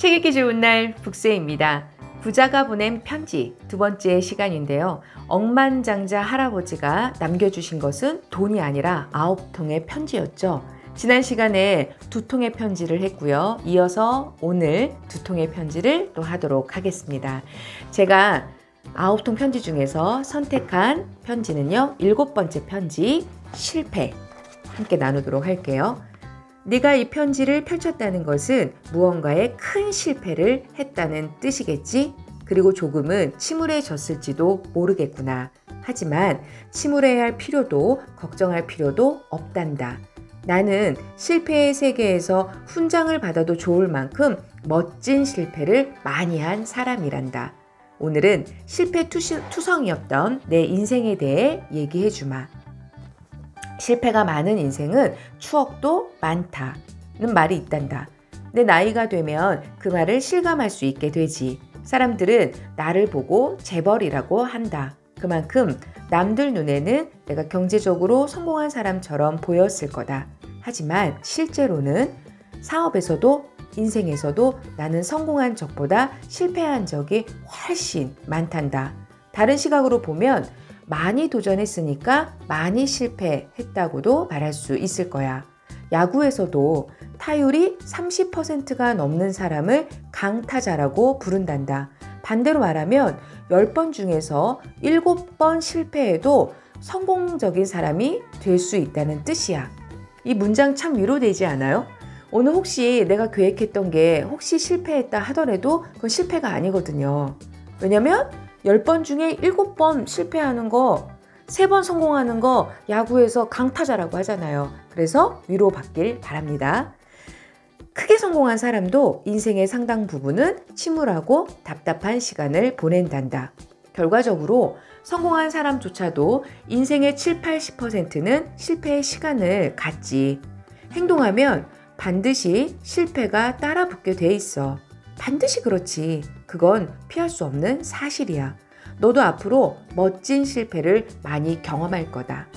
책 읽기 좋은 날 북새입니다. 부자가 보낸 편지 두 번째 시간인데요. 억만장자 할아버지가 남겨주신 것은 돈이 아니라 9통의 편지였죠. 지난 시간에 2통의 편지를 했고요. 이어서 오늘 2통의 편지를 또 하도록 하겠습니다. 제가 9통 편지 중에서 선택한 편지는요. 7번째 편지, 실패. 함께 나누도록 할게요. 네가 이 편지를 펼쳤다는 것은 무언가의 큰 실패를 했다는 뜻이겠지? 그리고 조금은 침울해졌을지도 모르겠구나. 하지만 침울해야 할 필요도 걱정할 필요도 없단다. 나는 실패의 세계에서 훈장을 받아도 좋을 만큼 멋진 실패를 많이 한 사람이란다. 오늘은 실패 투성이었던 내 인생에 대해 얘기해 주마. 실패가 많은 인생은 추억도 많다는 말이 있단다. 내 나이가 되면 그 말을 실감할 수 있게 되지. 사람들은 나를 보고 재벌이라고 한다. 그만큼 남들 눈에는 내가 경제적으로 성공한 사람처럼 보였을 거다. 하지만 실제로는 사업에서도 인생에서도 나는 성공한 적보다 실패한 적이 훨씬 많단다. 다른 시각으로 보면 많이 도전했으니까 많이 실패했다고도 말할 수 있을 거야. 야구에서도 타율이 30%가 넘는 사람을 강타자라고 부른단다. 반대로 말하면 10번 중에서 7번 실패해도 성공적인 사람이 될 수 있다는 뜻이야. 이 문장 참 위로되지 않아요? 오늘 혹시 내가 계획했던 게 혹시 실패했다 하더라도 그건 실패가 아니거든요. 왜냐면 10번 중에 7번 실패하는 거, 3번 성공하는 거 야구에서 강타자라고 하잖아요. 그래서 위로받길 바랍니다. 크게 성공한 사람도 인생의 상당 부분은 침울하고 답답한 시간을 보낸단다. 결과적으로 성공한 사람조차도 인생의 7, 80%는 실패의 시간을 갖지. 행동하면 반드시 실패가 따라붙게 돼 있어. 반드시 그렇지. 그건 피할 수 없는 사실이야. 너도 앞으로 멋진 실패를 많이 경험할 거다.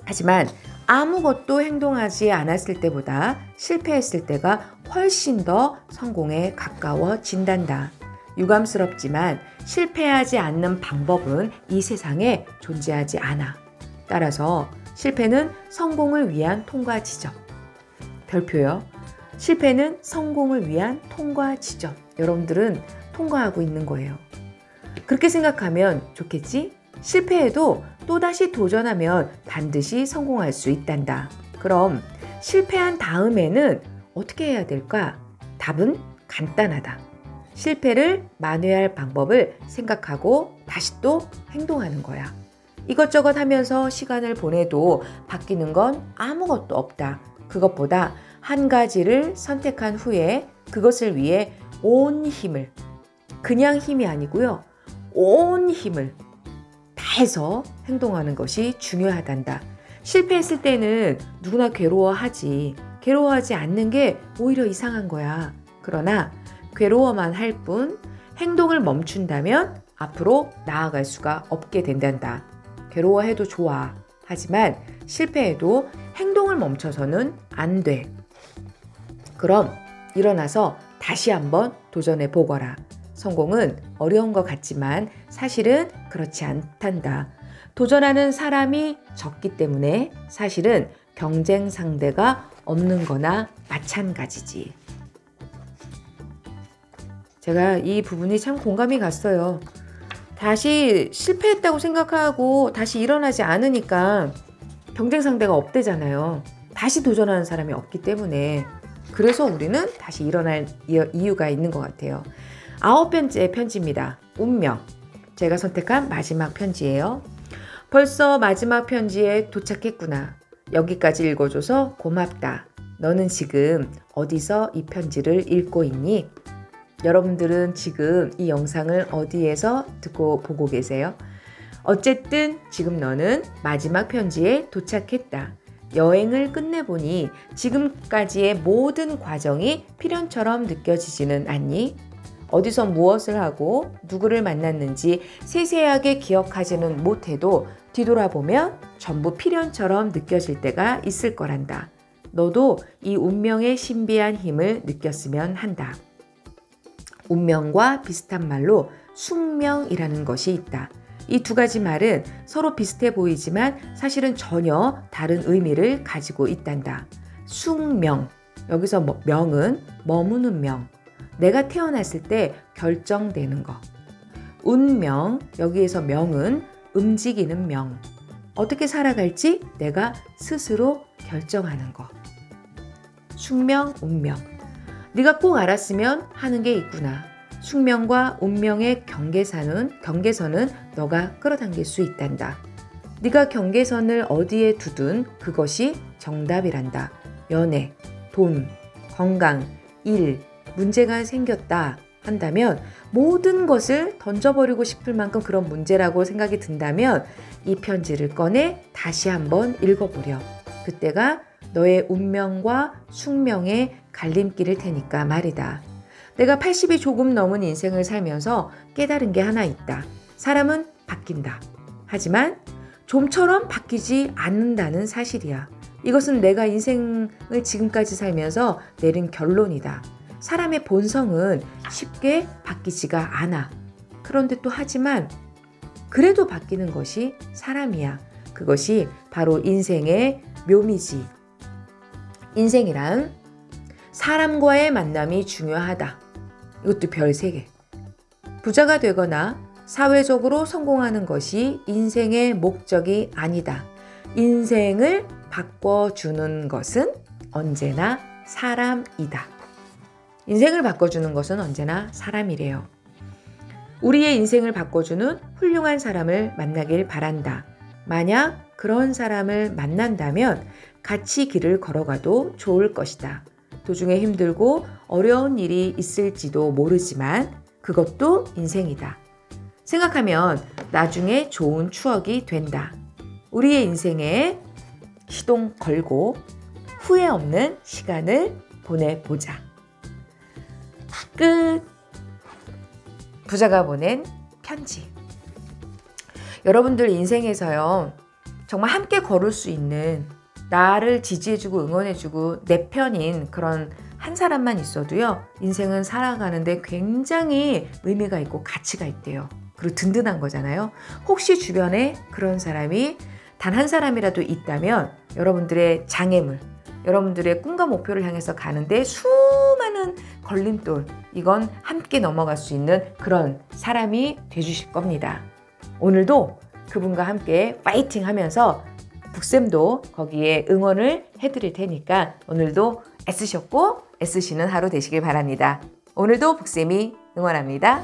하지만 아무것도 행동하지 않았을 때보다 실패했을 때가 훨씬 더 성공에 가까워진단다. 유감스럽지만 실패하지 않는 방법은 이 세상에 존재하지 않아. 따라서 실패는 성공을 위한 통과 지점. 별표요. 실패는 성공을 위한 통과 지점. 여러분들은 통과하고 있는 거예요. 그렇게 생각하면 좋겠지? 실패해도 또다시 도전하면 반드시 성공할 수 있단다. 그럼 실패한 다음에는 어떻게 해야 될까? 답은 간단하다. 실패를 만회할 방법을 생각하고 다시 또 행동하는 거야. 이것저것 하면서 시간을 보내도 바뀌는 건 아무것도 없다. 그것보다 한 가지를 선택한 후에 그것을 위해 온 힘을, 그냥 힘이 아니고요. 온 힘을 다해서 행동하는 것이 중요하단다. 실패했을 때는 누구나 괴로워하지. 괴로워하지 않는 게 오히려 이상한 거야. 그러나 괴로워만 할 뿐 행동을 멈춘다면 앞으로 나아갈 수가 없게 된단다. 괴로워해도 좋아. 하지만 실패해도 행동을 멈춰서는 안 돼. 그럼 일어나서 다시 한번 도전해 보거라. 성공은 어려운 것 같지만 사실은 그렇지 않단다. 도전하는 사람이 적기 때문에 사실은 경쟁 상대가 없는 거나 마찬가지지. 제가 이 부분이 참 공감이 갔어요. 다시 실패했다고 생각하고 다시 일어나지 않으니까 경쟁 상대가 없대잖아요. 다시 도전하는 사람이 없기 때문에. 그래서 우리는 다시 일어날 이유가 있는 것 같아요. 9번째 편지입니다. 운명. 제가 선택한 마지막 편지예요. 벌써 마지막 편지에 도착했구나. 여기까지 읽어줘서 고맙다. 너는 지금 어디서 이 편지를 읽고 있니? 여러분들은 지금 이 영상을 어디에서 듣고 보고 계세요? 어쨌든 지금 너는 마지막 편지에 도착했다. 여행을 끝내보니 지금까지의 모든 과정이 필연처럼 느껴지지는 않니? 어디서 무엇을 하고 누구를 만났는지 세세하게 기억하지는 못해도 뒤돌아보면 전부 필연처럼 느껴질 때가 있을 거란다. 너도 이 운명의 신비한 힘을 느꼈으면 한다. 운명과 비슷한 말로 숙명이라는 것이 있다. 이 두 가지 말은 서로 비슷해 보이지만 사실은 전혀 다른 의미를 가지고 있단다. 숙명, 여기서 명은 머무는 명, 내가 태어났을 때 결정되는 것. 운명, 여기에서 명은 움직이는 명, 어떻게 살아갈지 내가 스스로 결정하는 것. 숙명, 운명. 네가 꼭 알았으면 하는 게 있구나. 숙명과 운명의 경계선은 너가 끌어당길 수 있단다. 네가 경계선을 어디에 두든 그것이 정답이란다. 연애, 돈, 건강, 일, 문제가 생겼다 한다면 모든 것을 던져버리고 싶을 만큼 그런 문제라고 생각이 든다면 이 편지를 꺼내 다시 한번 읽어보렴. 그때가 너의 운명과 숙명의 갈림길일 테니까 말이다. 내가 80이 조금 넘은 인생을 살면서 깨달은 게 하나 있다. 사람은 바뀐다. 하지만 좀처럼 바뀌지 않는다는 사실이야. 이것은 내가 인생을 지금까지 살면서 내린 결론이다. 사람의 본성은 쉽게 바뀌지가 않아. 그런데 또 하지만 그래도 바뀌는 것이 사람이야. 그것이 바로 인생의 묘미지. 인생이란 사람과의 만남이 중요하다. 이것도 별 3개. 부자가 되거나 사회적으로 성공하는 것이 인생의 목적이 아니다. 인생을 바꿔주는 것은 언제나 사람이다. 인생을 바꿔주는 것은 언제나 사람이래요. 우리의 인생을 바꿔주는 훌륭한 사람을 만나길 바란다. 만약 그런 사람을 만난다면 같이 길을 걸어가도 좋을 것이다. 도중에 힘들고 어려운 일이 있을지도 모르지만 그것도 인생이다. 생각하면 나중에 좋은 추억이 된다. 우리의 인생에 시동 걸고 후회 없는 시간을 보내보자. 끝. 부자가 보낸 편지. 여러분들 인생에서요, 정말 함께 걸을 수 있는, 나를 지지해주고 응원해주고 내 편인 그런 한 사람만 있어도요, 인생은 살아가는데 굉장히 의미가 있고 가치가 있대요. 그리고 든든한 거잖아요. 혹시 주변에 그런 사람이 단 한 사람이라도 있다면 여러분들의 장애물, 여러분들의 꿈과 목표를 향해서 가는데 수많은 걸림돌, 이건 함께 넘어갈 수 있는 그런 사람이 돼주실 겁니다. 오늘도 그분과 함께 파이팅 하면서 북쌤도 거기에 응원을 해드릴 테니까 오늘도 애쓰셨고 애쓰시는 하루 되시길 바랍니다. 오늘도 북쌤이 응원합니다.